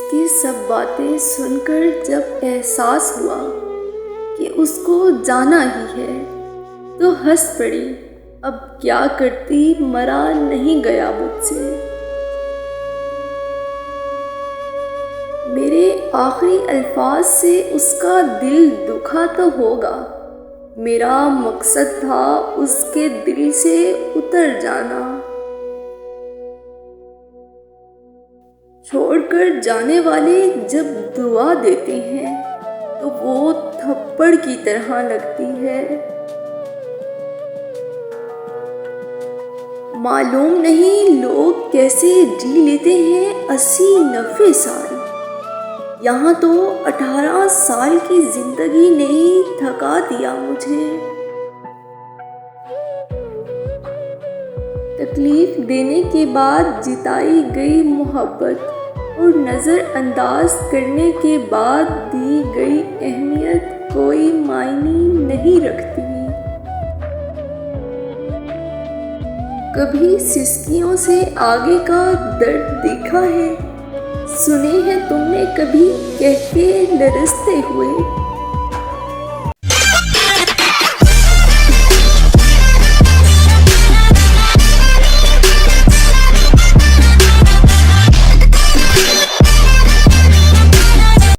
इसकी सब बातें सुनकर जब एहसास हुआ कि उसको जाना ही है तो हंस पड़ी। अब क्या करती, मरा नहीं गया मुझसे। मेरे आखिरी अल्फाज से उसका दिल दुखा तो होगा। मेरा मकसद था उसके दिल से उतर जाना। छोड़कर जाने वाले जब दुआ देते हैं तो वो थप्पड़ की तरह लगती है। मालूम नहीं लोग कैसे जी लेते हैं 80-90 साल। यहाँ तो 18 साल की जिंदगी ने ही थका दिया मुझे। तकलीफ देने के बाद जिताई गई मोहब्बत और नज़रअंदाज करने के बाद दी गई अहमियत कोई मायने नहीं रखती। कभी सिसकियों से आगे का दर्द देखा है? सुने हैं तुमने कभी कहके लरसते हुए?